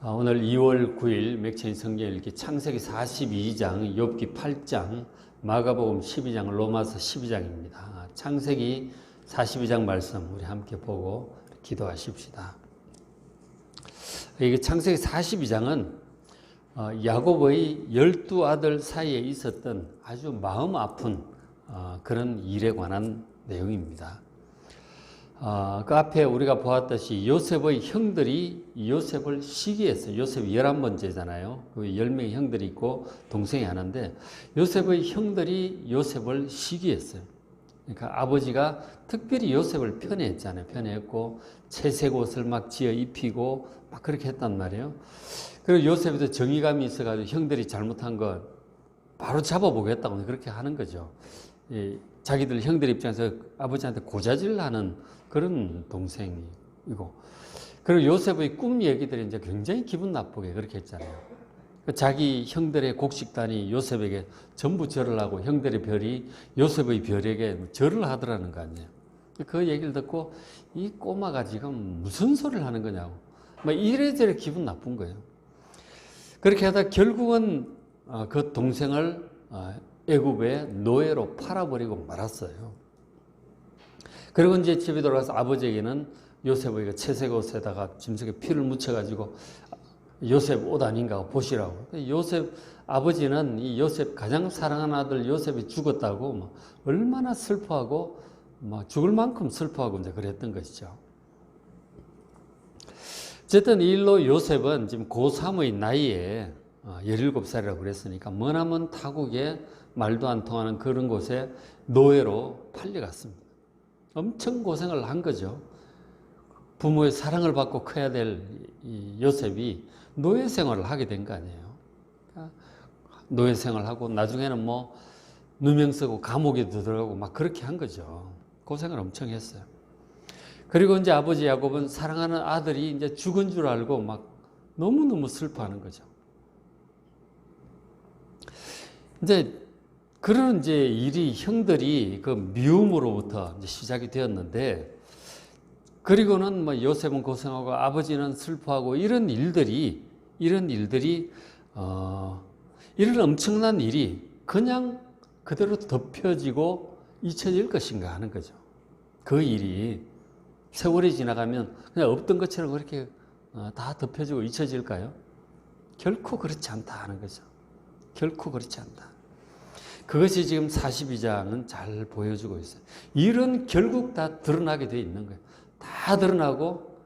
오늘 2월 9일 맥체인 성경 읽기 창세기 42장, 욥기 8장, 마가복음 12장, 로마서 12장입니다. 창세기 42장 말씀 우리 함께 보고 기도하십시다. 이게 창세기 42장은 야곱의 12아들 사이에 있었던 아주 마음 아픈 그런 일에 관한 내용입니다. 그 앞에 우리가 보았듯이 요셉의 형들이 요셉을 시기했어요. 요셉이 11번째잖아요. 그 10명의 형들이 있고 동생이 하나인데 요셉의 형들이 요셉을 시기했어요. 그러니까 아버지가 특별히 요셉을 편애했잖아요. 편애했고 채색 옷을 막 지어 입히고 막 그렇게 했단 말이에요. 그리고 요셉도 정의감이 있어가지고 형들이 잘못한 거 바로 잡아보겠다고 그렇게 하는 거죠. 자기들 형들 입장에서 아버지한테 고자질을 하는 그런 동생이고, 그리고 요셉의 꿈 얘기들이 이제 굉장히 기분 나쁘게 그렇게 했잖아요. 자기 형들의 곡식단이 요셉에게 전부 절을 하고 형들의 별이 요셉의 별에게 절을 하더라는 거 아니에요. 그 얘기를 듣고 이 꼬마가 지금 무슨 소리를 하는 거냐고 막 이래저래 기분 나쁜 거예요. 그렇게 하다 결국은 그 동생을 애굽의 노예로 팔아버리고 말았어요. 그리고 이제 집에 돌아가서 아버지에게는 요셉의 채색 옷에다가 짐승의 피를 묻혀가지고 요셉 옷 아닌가 보시라고. 요셉 아버지는 이 요셉 가장 사랑하는 아들 요셉이 죽었다고 막 얼마나 슬퍼하고 막 죽을 만큼 슬퍼하고 이제 그랬던 것이죠. 어쨌든 이 일로 요셉은 지금 고3의 나이에 17살이라고 그랬으니까 머나먼 타국에 말도 안 통하는 그런 곳에 노예로 팔려갔습니다. 엄청 고생을 한 거죠. 부모의 사랑을 받고 커야 될 이 요셉이 노예 생활을 하게 된 거 아니에요. 그러니까 노예 생활하고 나중에는 뭐 누명 쓰고 감옥에 들어가고 막 그렇게 한 거죠. 고생을 엄청 했어요. 그리고 이제 아버지 야곱은 사랑하는 아들이 이제 죽은 줄 알고 막 너무너무 슬퍼하는 거죠. 이제 그런 이제 일이 형들이 그 미움으로부터 이제 시작이 되었는데, 그리고는 뭐 요셉은 고생하고 아버지는 슬퍼하고 이런 일들이 이런 엄청난 일이 그냥 그대로 덮여지고 잊혀질 것인가 하는 거죠. 그 일이 세월이 지나가면 그냥 없던 것처럼 그렇게 다 덮여지고 잊혀질까요? 결코 그렇지 않다 하는 거죠. 결코 그렇지 않다. 그것이 지금 42장은 잘 보여주고 있어요. 일은 결국 다 드러나게 되어 있는 거예요. 다 드러나고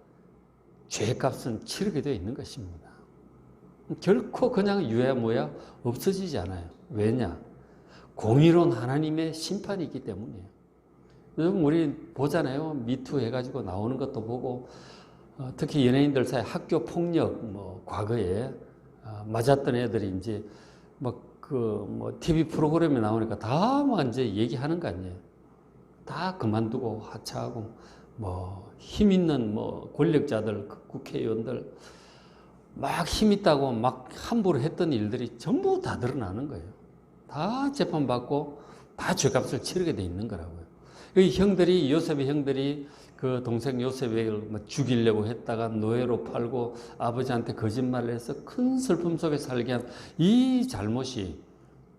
죄값은 치르게 되어 있는 것입니다. 결코 그냥 유야무야 없어지지 않아요. 왜냐? 공의로운 하나님의 심판이 있기 때문이에요. 요즘 우리 보잖아요. 미투 해가지고 나오는 것도 보고, 특히 연예인들 사이 학교 폭력, 과거에 맞았던 애들이 이제 TV 프로그램에 나오니까 다 이제 얘기하는 거 아니에요. 다 그만두고 하차하고, 힘 있는 권력자들, 국회의원들, 막 힘 있다고 막 함부로 했던 일들이 전부 다 드러나는 거예요. 다 재판받고 다 죄값을 치르게 돼 있는 거라고요. 요셉의 형들이 그 동생 요셉을 죽이려고 했다가 노예로 팔고 아버지한테 거짓말을 해서 큰 슬픔 속에 살게 한 이 잘못이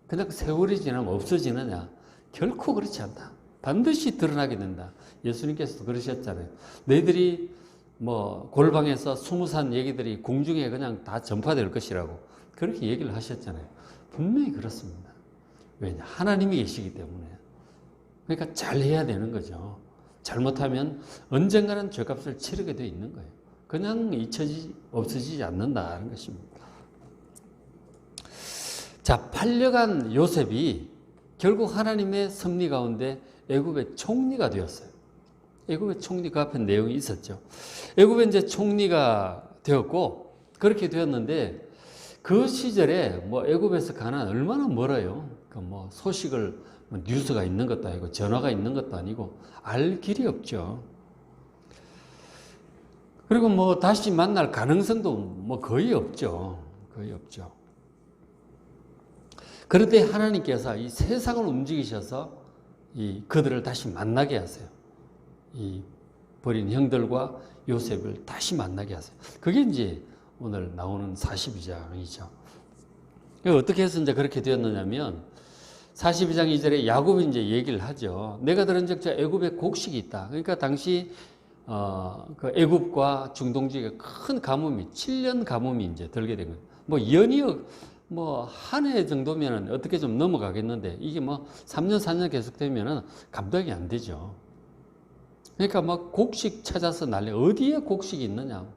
그냥 세월이 지나면 없어지느냐? 결코 그렇지 않다. 반드시 드러나게 된다. 예수님께서도 그러셨잖아요. 너희들이 골방에서 스무산 얘기들이 공중에 그냥 다 전파될 것이라고 그렇게 얘기를 하셨잖아요. 분명히 그렇습니다. 왜냐? 하나님이 계시기 때문에. 그러니까 잘해야 되는 거죠. 잘못하면 언젠가는 죄값을 치르게 되어 있는 거예요. 그냥 없어지지 않는다는 것입니다. 자, 팔려간 요셉이 결국 하나님의 섭리 가운데 애굽의 총리가 되었어요. 애굽의 총리, 그 앞에 내용이 있었죠. 애굽에 이제 총리가 되었고, 그렇게 되었는데, 그 시절에 애굽에서 가나안 얼마나 멀어요. 소식을 뉴스가 있는 것도 아니고, 전화가 있는 것도 아니고, 알 길이 없죠. 그리고 다시 만날 가능성도 거의 없죠. 거의 없죠. 그런데 하나님께서 이 세상을 움직이셔서 그들을 다시 만나게 하세요. 이 버린 형들과 요셉을 다시 만나게 하세요. 그게 이제 오늘 나오는 42장이죠. 어떻게 해서 이제 그렇게 되었느냐면 42장 2절에 야곱이 이제 얘기를 하죠. 내가 들은 적 애굽에 곡식이 있다. 그러니까 당시 그 애굽과 중동 지역에 큰 가뭄이 7년 가뭄이 이제 들게 된 거예요. 뭐 연이어 뭐 한 해 정도면은 어떻게 좀 넘어가겠는데 이게 뭐 3년 4년 계속되면은 감당이 안 되죠. 그러니까 막 곡식 찾아서 난리. 어디에 곡식이 있느냐?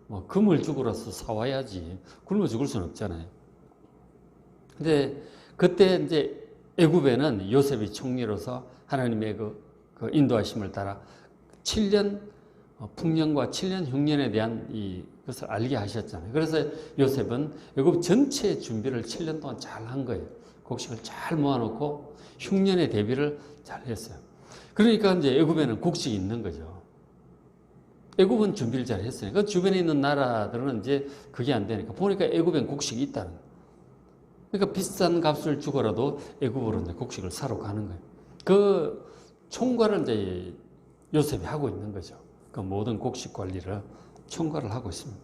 뭐 금을 주고라서 사와야지. 굶어 죽을 수는 없잖아요. 근데 그때 이제 애굽에는 요셉이 총리로서 하나님의 그 인도하심을 따라 7년 풍년과 7년 흉년에 대한 것을 알게 하셨잖아요. 그래서 요셉은 애굽 전체 준비를 7년 동안 잘 한 거예요. 곡식을 잘 모아놓고 흉년의 대비를 잘 했어요. 그러니까 이제 애굽에는 곡식이 있는 거죠. 애굽은 준비를 잘 했어요. 그 주변에 있는 나라들은 이제 그게 안 되니까 보니까 애굽엔 곡식이 있다는 거예요. 그러니까 비싼 값을 주고라도 애굽으로 이제 곡식을 사러 가는 거예요. 그 총괄을 이제 요셉이 하고 있는 거죠. 그 모든 곡식 관리를 총괄을 하고 있습니다.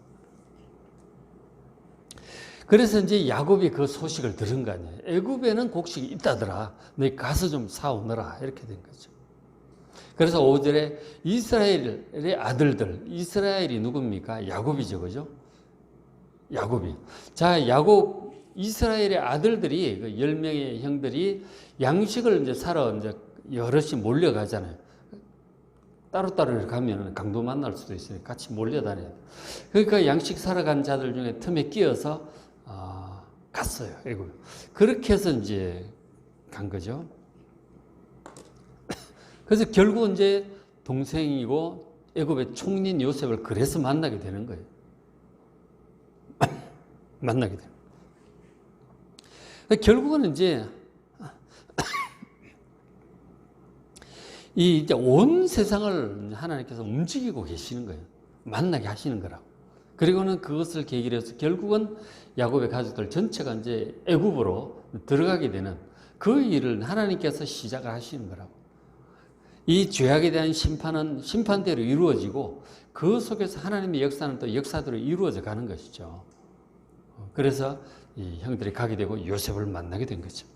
그래서 이제 야곱이 그 소식을 들은 거 아니에요. 애굽에는 곡식이 있다더라. 너희 가서 좀 사오너라. 이렇게 된 거죠. 그래서 5절에 이스라엘의 아들들, 이스라엘이 누굽니까? 야곱이죠, 그죠? 야곱이. 자, 야곱, 이스라엘의 아들들이, 그 10명의 형들이 양식을 이제 사러 이제 여럿이 몰려가잖아요. 따로따로 가면 강도 만날 수도 있으니 같이 몰려다녀요. 그러니까 양식 사러 간 자들 중에 틈에 끼어서, 갔어요, 애굽. 그렇게 해서 이제 간 거죠. 그래서 결국 이제 동생이고 애굽의 총리인 요셉을 그래서 만나게 되는 거예요. 만나게 돼요. 결국은 이제 이제 온 세상을 하나님께서 움직이고 계시는 거예요. 만나게 하시는 거라고. 그리고는 그것을 계기로 해서 결국은 야곱의 가족들 전체가 이제 애굽으로 들어가게 되는 그 일을 하나님께서 시작을 하시는 거라고. 이 죄악에 대한 심판은 심판대로 이루어지고 그 속에서 하나님의 역사는 또 역사대로 이루어져 가는 것이죠. 그래서 이 형들이 가게 되고 요셉을 만나게 된 거죠.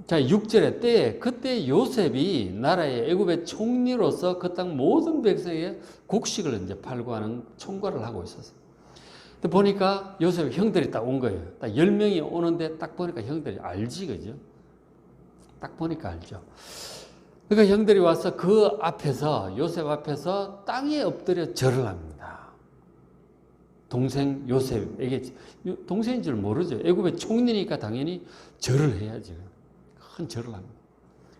자, 6절에 그때 요셉이 나라의 애굽의 총리로서 그 땅 모든 백성에게 곡식을 이제 팔고 하는 총괄을 하고 있었어요. 근데 보니까 요셉 형들이 딱 온 거예요. 딱 10명이 오는데 딱 보니까 형들이 알지, 그죠? 딱 보니까 알죠. 그러니까 형들이 와서 그 앞에서, 요셉 앞에서 땅에 엎드려 절을 합니다. 동생 요셉에게, 동생인 줄 모르죠. 애굽의 총리니까 당연히 절을 해야지. 큰 절을 합니다.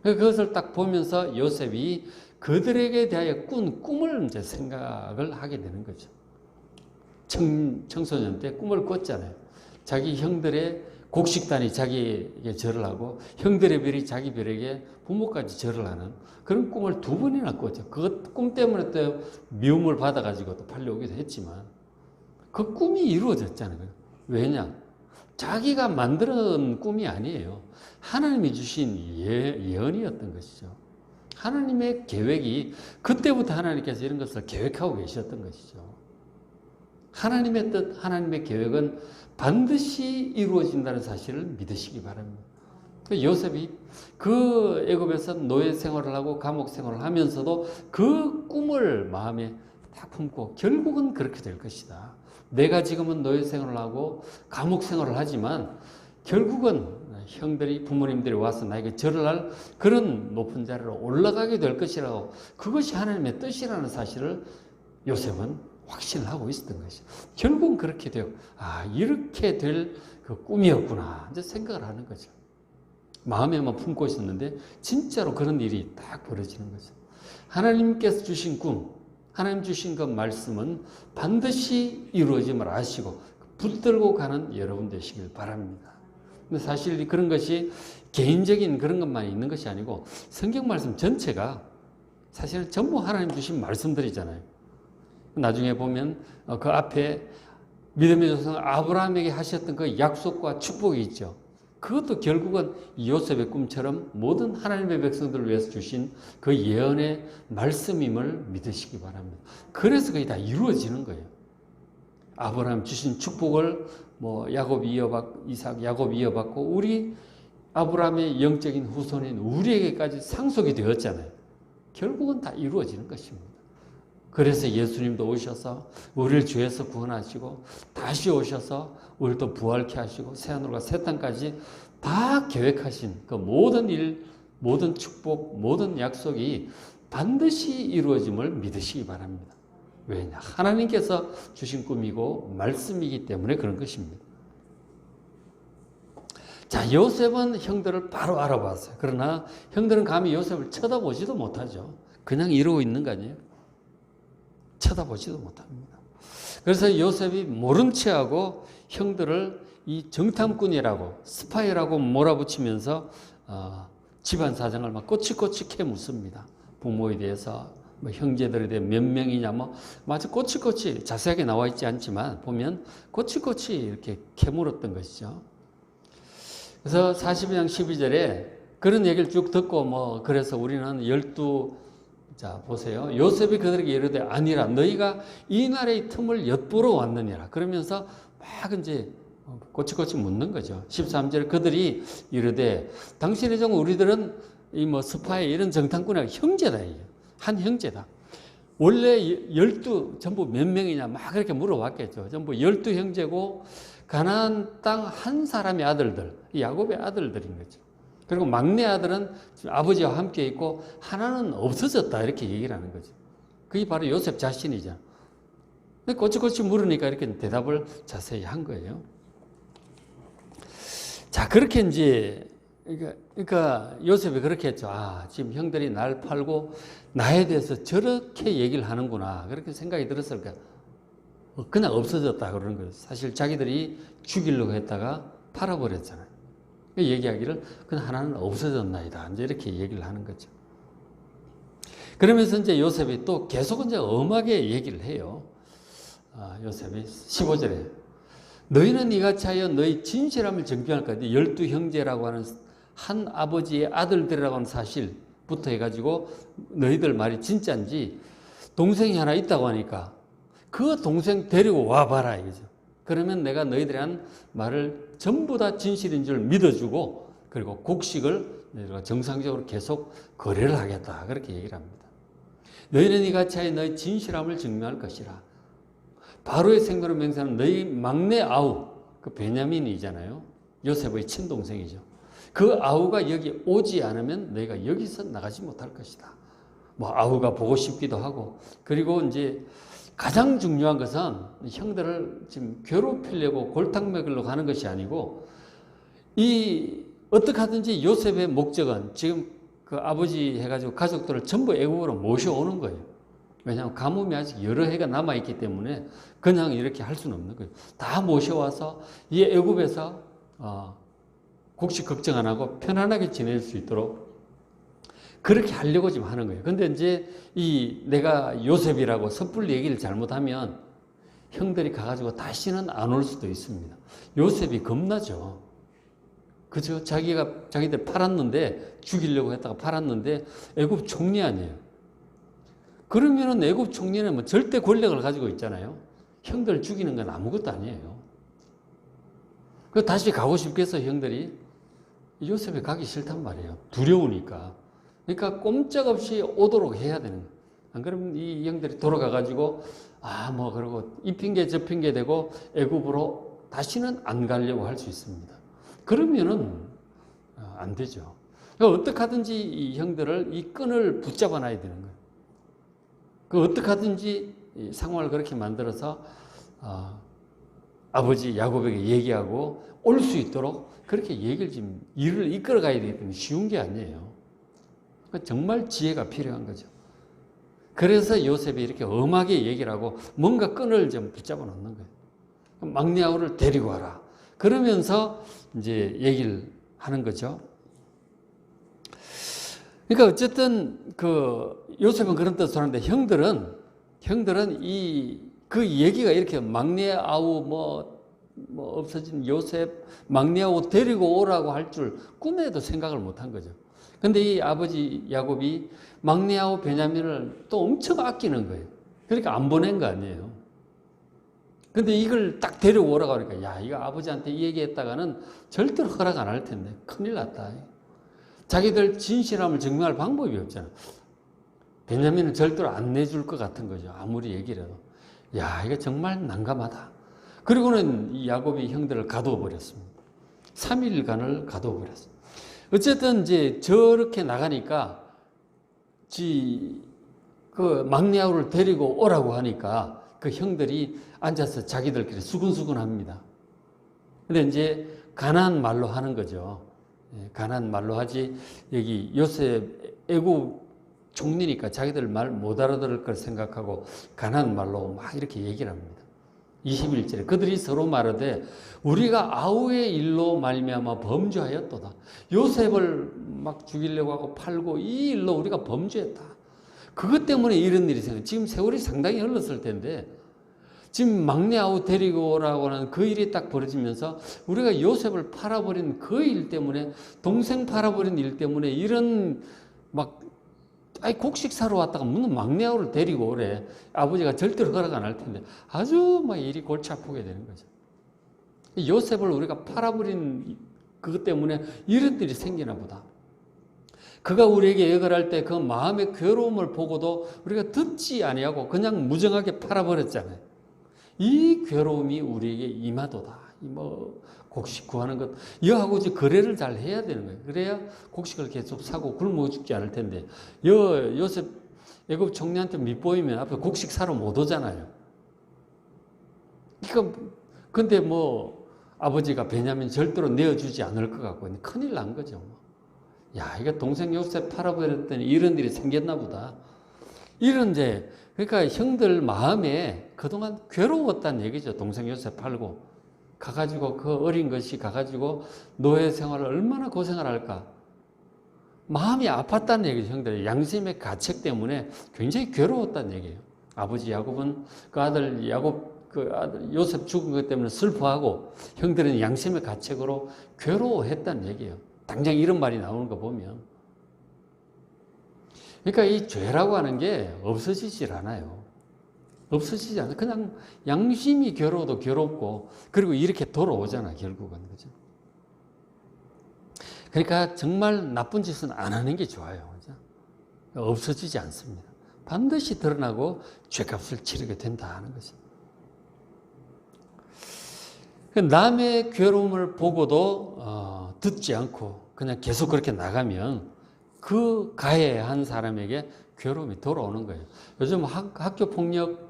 그것을 딱 보면서 요셉이 그들에게 대하여 꾼 꿈을 이제 생각을 하게 되는 거죠. 청소년 때 꿈을 꿨잖아요. 자기 형들의 곡식단이 자기에게 절을 하고 형들의 별이 자기 별에게 부모까지 절을 하는 그런 꿈을 2번이나 꿨죠. 그 꿈 때문에 또 미움을 받아가지고 또 팔려오기도 했지만 그 꿈이 이루어졌잖아요. 왜냐? 자기가 만든 꿈이 아니에요. 하나님이 주신 예언이었던 것이죠. 하나님의 계획이 그때부터 하나님께서 이런 것을 계획하고 계셨던 것이죠. 하나님의 뜻, 하나님의 계획은 반드시 이루어진다는 사실을 믿으시기 바랍니다. 요셉이 그 애굽에서 노예 생활을 하고 감옥 생활을 하면서도 그 꿈을 마음에 딱 품고 결국은 그렇게 될 것이다. 내가 지금은 노예 생활을 하고 감옥 생활을 하지만 결국은 형들이 부모님들이 와서 나에게 절을 할 그런 높은 자리로 올라가게 될 것이라고 그것이 하나님의 뜻이라는 사실을 요셉은 확신을 하고 있었던 것이죠. 결국은 그렇게 되고 이렇게 될 그 꿈이었구나 이제 생각을 하는 거죠. 마음에만 품고 있었는데 진짜로 그런 일이 딱 벌어지는 거죠. 하나님께서 주신 꿈, 하나님 주신 그 말씀은 반드시 이루어짐을 아시고 붙들고 가는 여러분 되시길 바랍니다. 근데 사실 그런 것이 개인적인 그런 것만 있는 것이 아니고 성경 말씀 전체가 사실은 전부 하나님 주신 말씀들이잖아요. 나중에 보면 그 앞에 믿음의 조상 아브라함에게 하셨던 그 약속과 축복이 있죠. 그것도 결국은 요셉의 꿈처럼 모든 하나님의 백성들을 위해서 주신 그 예언의 말씀임을 믿으시기 바랍니다. 그래서 그게 다 이루어지는 거예요. 아브라함 주신 축복을 뭐 이삭, 야곱이 이어받고 우리 아브라함의 영적인 후손인 우리에게까지 상속이 되었잖아요. 결국은 다 이루어지는 것입니다. 그래서 예수님도 오셔서 우리를 죄에서 구원하시고 다시 오셔서 우리를 또 부활케 하시고 새하늘과 새 땅까지 다 계획하신 그 모든 일, 모든 축복, 모든 약속이 반드시 이루어짐을 믿으시기 바랍니다. 왜냐? 하나님께서 주신 꿈이고 말씀이기 때문에 그런 것입니다. 자, 요셉은 형들을 바로 알아봤어요. 그러나 형들은 감히 요셉을 쳐다보지도 못하죠. 그냥 이러고 있는 거 아니에요? 쳐다보지도 못합니다. 그래서 요셉이 모른 체하고 형들을 이 정탐꾼이라고 스파이라고 몰아붙이면서 집안 사정을 막 꼬치꼬치 캐묻습니다. 부모에 대해서 뭐 형제들에 대해 몇 명이냐 뭐 마치 꼬치꼬치 자세하게 나와 있지 않지만 보면 꼬치꼬치 이렇게 캐물었던 것이죠. 그래서 42장 12절에 그런 얘기를 쭉 듣고 뭐 그래서 우리는 자 보세요. 요셉이 그들에게 이르되 아니라 너희가 이 날의 틈을 엿보러 왔느니라. 그러면서 막 이제 꼬치꼬치 묻는 거죠. 13절에 그들이 이르되 당신의 종 우리들은 이 뭐 스파이 이런 정탐꾼이 형제다. 한 형제다. 원래 12 전부 몇 명이냐 막 그렇게 물어봤겠죠. 전부 12형제고 가나안 땅 한 사람의 아들들, 야곱의 아들들인 거죠. 그리고 막내 아들은 아버지와 함께 있고 하나는 없어졌다 이렇게 얘기를 하는 거죠. 그게 바로 요셉 자신이죠. 근데 꼬치꼬치 물으니까 이렇게 대답을 자세히 한 거예요. 자, 그렇게 이제 그러니까 요셉이 그렇게 했죠. 아, 지금 형들이 날 팔고 나에 대해서 저렇게 얘기를 하는구나. 그렇게 생각이 들었을 거야. 그냥 없어졌다 그러는 거예요. 사실 자기들이 죽이려고 했다가 팔아버렸잖아요. 얘기하기를 그냥 하나는 없어졌나이다. 이제 이렇게 얘기를 하는 거죠. 그러면서 이제 요셉이 또 계속 이제 엄하게 얘기를 해요. 요셉이 15절에 너희는 이같이 하여 너희 진실함을 증명할까? 12형제라고 하는 한 아버지의 아들들이라고 하는 사실부터 해가지고 너희들 말이 진짜인지 동생이 하나 있다고 하니까 그 동생 데리고 와봐라 이거죠. 그러면 내가 너희들이 한 말을 전부 다 진실인 줄 믿어주고 그리고 곡식을 정상적으로 계속 거래를 하겠다. 그렇게 얘기를 합니다. 너희는 이같이 하여 너희 진실함을 증명할 것이라. 바로의 생명을 맹세하는 너희 막내 아우, 그 베냐민이잖아요. 요셉의 친동생이죠. 그 아우가 여기 오지 않으면 너희가 여기서 나가지 못할 것이다. 뭐 아우가 보고 싶기도 하고 그리고 이제 가장 중요한 것은 형들을 지금 괴롭히려고 골탕 먹이려고 하는 것이 아니고 어떻게 하든지 요셉의 목적은 지금 그 아버지 해가지고 가족들을 전부 애국으로 모셔오는 거예요. 왜냐하면 가뭄이 아직 여러 해가 남아있기 때문에 그냥 이렇게 할 수는 없는 거예요. 다 모셔와서 이 애국에서 곡식 걱정 안 하고 편안하게 지낼 수 있도록 그렇게 하려고 지금 하는 거예요. 근데 이제 내가 요셉이라고 섣불리 얘기를 잘못하면 형들이 가가지고 다시는 안 올 수도 있습니다. 요셉이 겁나죠. 그죠? 자기들 팔았는데, 죽이려고 했다가 팔았는데, 애굽 총리 아니에요. 그러면은 애굽 총리는 뭐 절대 권력을 가지고 있잖아요. 형들 죽이는 건 아무것도 아니에요. 그 다시 가고 싶겠어, 형들이? 요셉이 가기 싫단 말이에요. 두려우니까. 그러니까 꼼짝없이 오도록 해야 되는 거예요. 안 그러면 이 형들이 돌아가가지고, 그러고 이 핑계 저 핑계 대고 애굽으로 다시는 안 가려고 할 수 있습니다. 그러면은 안 되죠. 그러니까 어떻게 하든지 이 형들을 이 끈을 붙잡아 놔야 되는 거예요. 어떻게 하든지 이 상황을 그렇게 만들어서 아버지 야곱에게 얘기하고 올 수 있도록 그렇게 일을 이끌어 가야 되기 때문에 쉬운 게 아니에요. 정말 지혜가 필요한 거죠. 그래서 요셉이 이렇게 엄하게 얘기를 하고 뭔가 끈을 좀 붙잡아 놓는 거예요. 막내 아우를 데리고 와라. 그러면서 이제 얘기를 하는 거죠. 그러니까 어쨌든 요셉은 그런 뜻을 하는데 형들은 그 얘기가 이렇게 막내 아우 없어진 요셉 막내 아우 데리고 오라고 할 줄 꿈에도 생각을 못한 거죠. 근데 이 아버지 야곱이 막내 아우 베냐민을 또 엄청 아끼는 거예요. 그러니까 안 보낸 거 아니에요. 근데 이걸 딱 데려오라고 하니까, 야, 이거 아버지한테 얘기했다가는 절대로 허락 안 할 텐데. 큰일 났다. 자기들 진실함을 증명할 방법이 없잖아. 베냐민은 절대로 안 내줄 것 같은 거죠. 아무리 얘기를 해도. 야, 이거 정말 난감하다. 그리고는 이 야곱이 형들을 가두어 버렸습니다. 3일간을 가두어 버렸어요. 어쨌든 이제 저렇게 나가니까 그 막내 아우를 데리고 오라고 하니까 그 형들이 앉아서 자기들끼리 수근수근합니다. 근데 이제 가나안 말로 하는 거죠. 가나안 말로 하지. 여기 요셉 애굽 총리니까 자기들 말 못 알아들을 걸 생각하고 가나안 말로 막 이렇게 얘기를 합니다. 21절에 그들이 서로 말하되 우리가 아우의 일로 말미암아 범죄하였도다. 요셉을 막 죽이려고 하고 팔고 이 일로 우리가 범죄했다. 그것 때문에 이런 일이 생겨. 지금 세월이 상당히 흘렀을 텐데 지금 막내 아우 데리고 오라고 하는 그 일이 딱 벌어지면서 우리가 요셉을 팔아버린 그 일 때문에, 동생 팔아버린 일 때문에 이런 막 곡식 사러 왔다가 무슨 막내 아우를 데리고 오래. 아버지가 절대로 허락 안 할 텐데 아주 막 일이 골치 아프게 되는 거죠. 요셉을 우리가 팔아버린 그것 때문에 이런 일이 생기나 보다. 그가 우리에게 애걸할 때 그 마음의 괴로움을 보고도 우리가 듣지 아니하고 그냥 무정하게 팔아버렸잖아요. 이 괴로움이 우리에게 임하도다. 곡식 구하는 것, 여하고 이제 거래를 잘 해야 되는 거예요. 그래야 곡식을 계속 사고 굶어 죽지 않을 텐데, 요셉 애굽 총리한테 밑보이면 앞에 곡식 사러 못 오잖아요. 그러니까 근데 아버지가 베냐민 절대로 내어주지 않을 것 같고 큰일 난 거죠. 야, 이거 동생 요셉 팔아버렸더니 이런 일이 생겼나 보다. 그러니까 형들 마음에 그동안 괴로웠다는 얘기죠. 동생 요셉 팔고 가가지고 그 어린 것이 가가지고 노예 생활을 얼마나 고생을 할까. 마음이 아팠다는 얘기죠. 형들 양심의 가책 때문에 굉장히 괴로웠다는 얘기예요. 아버지 야곱은 그 아들 요셉 죽은 것 때문에 슬퍼하고 형들은 양심의 가책으로 괴로워했다는 얘기예요. 당장 이런 말이 나오는 거 보면. 그러니까 이 죄라고 하는 게 없어지질 않아요. 없어지지 않아요. 그냥 양심이 괴로워도 괴롭고, 그리고 이렇게 돌아오잖아, 결국은. 그죠? 그러니까 정말 나쁜 짓은 안 하는 게 좋아요. 그죠? 없어지지 않습니다. 반드시 드러나고 죄값을 치르게 된다 하는 거죠. 남의 괴로움을 보고도 듣지 않고 그냥 계속 그렇게 나가면 그 가해한 사람에게 괴로움이 돌아오는 거예요. 요즘 학교 폭력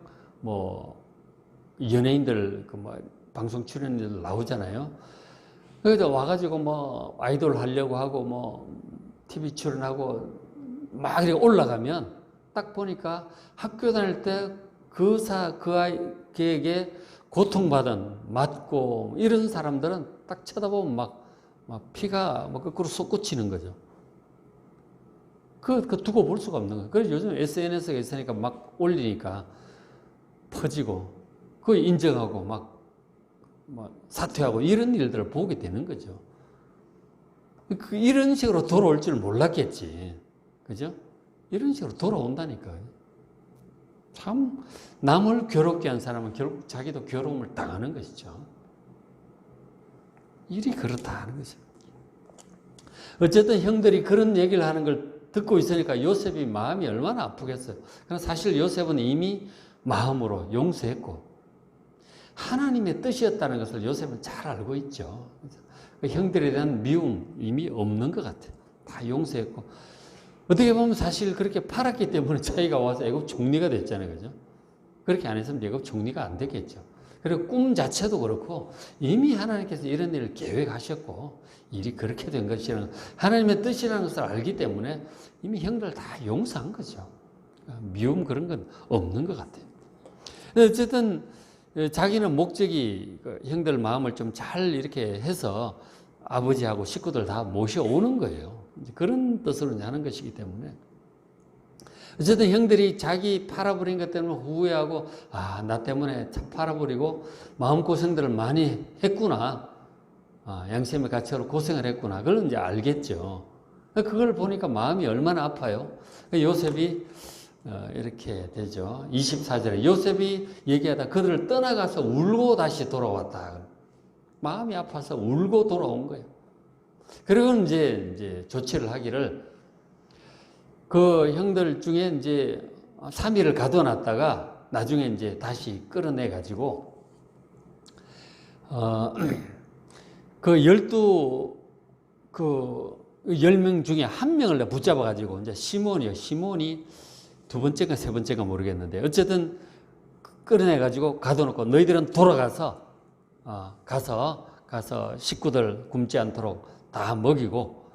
연예인들 방송 출연들 나오잖아요. 그래서 와가지고 아이돌 하려고 하고 TV 출연하고 막 이렇게 올라가면 딱 보니까 학교 다닐 때 걔에게 고통받은, 맞고 이런 사람들은 딱 쳐다보면 막 피가 거꾸로 솟구치는 거죠. 그 두고 볼 수가 없는 거예요. 그래서 요즘 SNS가 있으니까 막 올리니까 퍼지고, 그거 인정하고 사퇴하고 이런 일들을 보게 되는 거죠. 이런 식으로 돌아올 줄 몰랐겠지. 그죠? 이런 식으로 돌아온다니까요. 참, 남을 괴롭게 한 사람은 결국 자기도 괴로움을 당하는 것이죠. 일이 그렇다 하는 거죠. 어쨌든 형들이 그런 얘기를 하는 걸 듣고 있으니까 요셉이 마음이 얼마나 아프겠어요. 그러나 사실 요셉은 이미 마음으로 용서했고 하나님의 뜻이었다는 것을 요셉은 잘 알고 있죠. 형들에 대한 미움 이미 없는 것 같아요. 다 용서했고, 어떻게 보면 사실 그렇게 팔았기 때문에 자기가 와서 애굽 총리가 됐잖아요. 그죠? 그렇게 안 했으면 애굽 총리가 안 됐겠죠. 그리고 꿈 자체도 그렇고 이미 하나님께서 이런 일을 계획하셨고 일이 그렇게 된 것이라는 하나님의 뜻이라는 것을 알기 때문에 이미 형들 다 용서한 거죠. 미움 그런 건 없는 것 같아요. 어쨌든 자기는 목적이 형들 마음을 좀 잘 이렇게 해서 아버지하고 식구들 다 모셔오는 거예요. 그런 뜻으로 하는 것이기 때문에 어쨌든 형들이 자기 팔아버린 것 때문에 후회하고 나 때문에 참 팔아버리고 마음고생들을 많이 했구나. 양심의 가책으로 고생을 했구나. 그걸 이제 알겠죠. 그걸 보니까 마음이 얼마나 아파요. 요셉이 이렇게 되죠. 24절에 요셉이 얘기하다 그들을 떠나가서 울고 다시 돌아왔다. 마음이 아파서 울고 돌아온 거예요. 그리고 이제 조치를 하기를 그 형들 중에 이제 3일을 가둬놨다가 나중에 이제 다시 끌어내 가지고 그 10명 중에 한 명을 붙잡아 가지고 이제 시몬이 두 번째가 세 번째가 모르겠는데 어쨌든 끌어내 가지고 가둬놓고 너희들은 돌아가서 가서 식구들 굶지 않도록 다 먹이고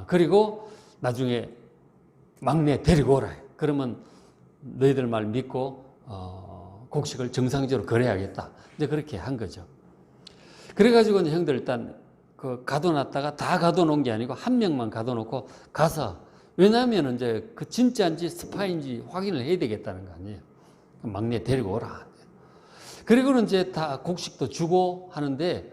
그리고 나중에 막내 데리고 오라. 그러면 너희들 말 믿고 곡식을 정상적으로 거래하겠다. 이제 그렇게 한 거죠. 그래가지고 형들 일단 그 가둬놨다가 다 가둬놓은 게 아니고 한 명만 가둬놓고 가서 왜냐하면 이제 그 진짜인지 스파인지 확인을 해야 되겠다는 거 아니에요. 막내 데리고 오라. 그리고는 이제 다 곡식도 주고 하는데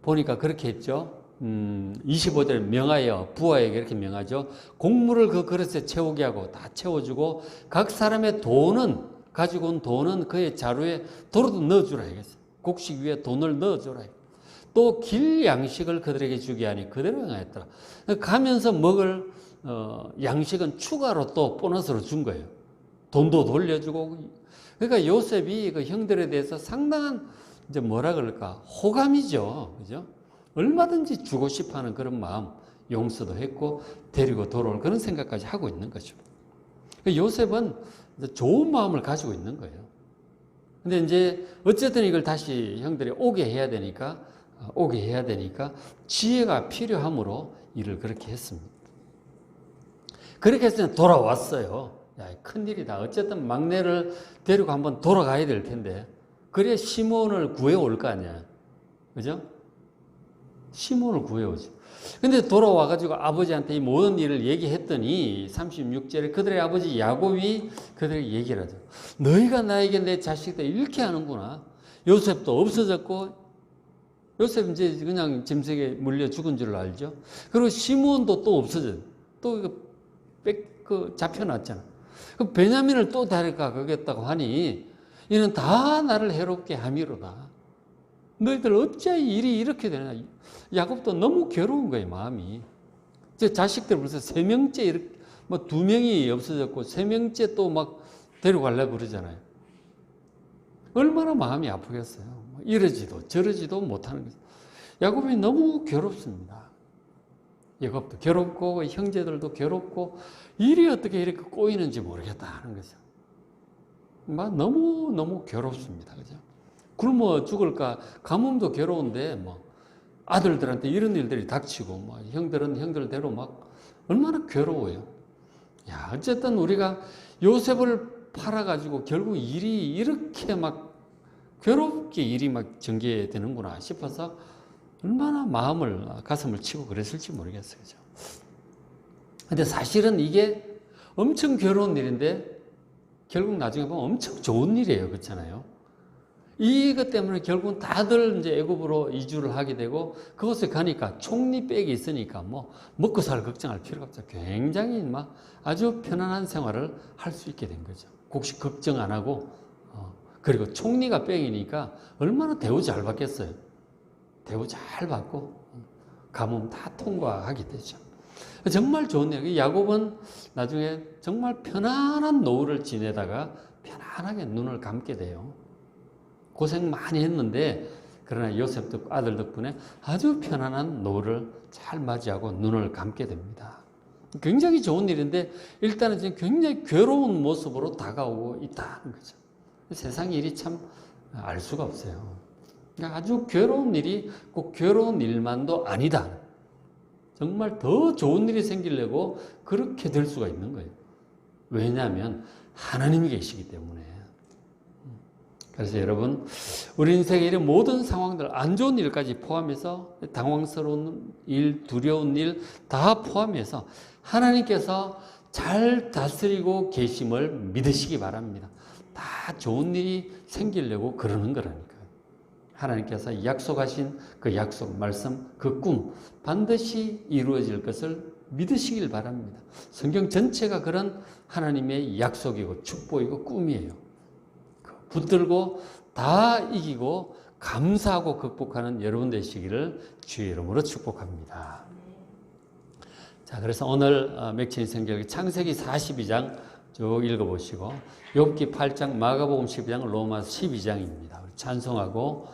보니까 그렇게 했죠. 25절 명하여 부하에게 이렇게 명하죠. 곡물을 그 그릇에 채우게 하고 다 채워주고 각 사람의 돈은 가지고 온 돈은 그의 자루에 도로도 넣어주라 하겠어요. 곡식 위에 돈을 넣어주라. 또 길 양식을 그들에게 주게 하니 그대로 행하였더라. 가면서 먹을 양식은 추가로 또 보너스로 준 거예요. 돈도 돌려주고. 그러니까 요셉이 그 형들에 대해서 상당한 이제 뭐라 그럴까 호감이죠, 그죠? 얼마든지 주고 싶어하는 그런 마음, 용서도 했고 데리고 돌아올 그런 생각까지 하고 있는 거죠. 요셉은 좋은 마음을 가지고 있는 거예요. 근데 이제 어쨌든 이걸 다시 형들이 오게 해야 되니까 지혜가 필요함으로 일을 그렇게 했습니다. 그렇게 해서 돌아왔어요. 야, 큰일이다. 어쨌든 막내를 데리고 한번 돌아가야 될 텐데 그래야 시몬을 구해올 거 아니야. 그죠? 시몬을 구해오지. 근데 돌아와가지고 아버지한테 이 모든 일을 얘기했더니 36절에 그들의 아버지 야곱이 그들에게 얘기를 하죠. 너희가 나에게 내 자식들 이렇게 하는구나. 요셉도 없어졌고 요셉 이제 그냥 짐승에 물려 죽은 줄 알죠. 그리고 시몬도 또 없어졌어. 또 잡혀놨잖아. 그 베냐민을 또 데려가겠다고 하니 이는 다 나를 해롭게 함이로다. 너희들 어찌 일이 이렇게 되나. 야곱도 너무 괴로운 거예요, 마음이. 제 자식들 벌써 3명째 이렇게, 2명이 없어졌고 3명째 또 막 데려가려고 그러잖아요. 얼마나 마음이 아프겠어요. 이러지도 저러지도 못하는 거죠. 야곱이 너무 괴롭습니다. 야곱도 괴롭고 형제들도 괴롭고 일이 어떻게 이렇게 꼬이는지 모르겠다 하는 거죠. 너무 괴롭습니다. 그죠? 굶어 죽을까 가뭄도 괴로운데 아들들한테 이런 일들이 닥치고 형들은 형들대로 얼마나 괴로워요. 야, 어쨌든 우리가 요셉을 팔아가지고 결국 일이 이렇게 괴롭게 일이 전개되는구나 싶어서 얼마나 가슴을 치고 그랬을지 모르겠어요. 그죠? 근데 사실은 이게 엄청 괴로운 일인데 결국 나중에 보면 엄청 좋은 일이에요. 그렇잖아요. 이것 때문에 결국은 다들 이제 애굽으로 이주를 하게 되고 그곳에 가니까 총리백이 있으니까 먹고 살 걱정할 필요가 없죠. 굉장히 아주 편안한 생활을 할 수 있게 된 거죠. 곡식 걱정 안 하고 그리고 총리가 백이니까 얼마나 대우 잘 받겠어요. 대우 잘 받고 가뭄 다 통과하게 되죠. 정말 좋은 일. 야곱은 나중에 정말 편안한 노후를 지내다가 편안하게 눈을 감게 돼요. 고생 많이 했는데 그러나 요셉 아들 덕분에 아주 편안한 노후를 잘 맞이하고 눈을 감게 됩니다. 굉장히 좋은 일인데 일단은 지금 굉장히 괴로운 모습으로 다가오고 있다는 거죠. 세상 일이 참 알 수가 없어요. 그러니까 아주 괴로운 일이 꼭 괴로운 일만도 아니다. 정말 더 좋은 일이 생기려고 그렇게 될 수가 있는 거예요. 왜냐하면 하나님이 계시기 때문에. 그래서 여러분, 우리 인생의 이런 모든 상황들, 안 좋은 일까지 포함해서 당황스러운 일, 두려운 일 다 포함해서 하나님께서 잘 다스리고 계심을 믿으시기 바랍니다. 다 좋은 일이 생기려고 그러는 거라니까요. 하나님께서 약속하신 그 약속, 말씀, 그 꿈 반드시 이루어질 것을 믿으시길 바랍니다. 성경 전체가 그런 하나님의 약속이고 축복이고 꿈이에요. 붙들고 다 이기고 감사하고 극복하는 여러분 되시기를 주의 이름으로 축복합니다. 자, 그래서 오늘 맥체인 성경 창세기 42장 쭉 읽어보시고 욥기 8장, 마가복음 12장, 로마서 12장입니다. 찬송하고